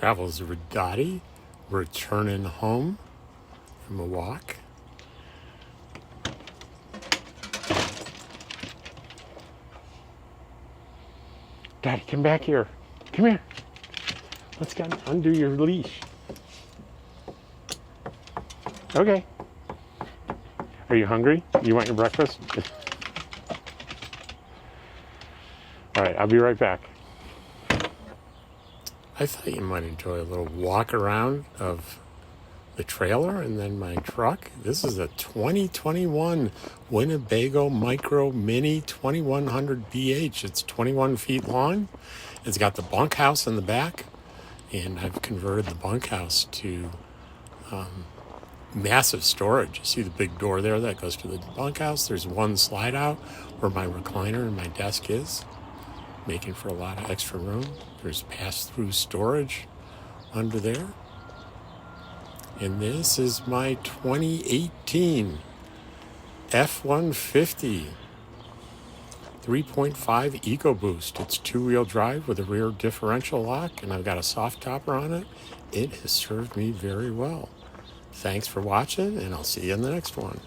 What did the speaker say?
Travels with Dottie, returning home from a walk. Dottie, come back here. Come here. Let's undo your leash. Okay. Are you hungry? You want your breakfast? All right, I'll be right back. I thought you might enjoy a little walk around of the trailer and then my truck. This is a 2021 Winnebago Micro Mini 2100 BH. It's 21 feet long. It's got the bunkhouse in the back, and I've converted the bunkhouse to massive storage. You see the big door there that goes to the bunkhouse? There's one slide out where my recliner and my desk is, making for a lot of extra room. There's pass-through storage under there. And this is my 2018 F-150 3.5 EcoBoost. It's two-wheel drive with a rear differential lock, and I've got a soft topper on it. It has served me very well. Thanks for watching, and I'll see you in the next one.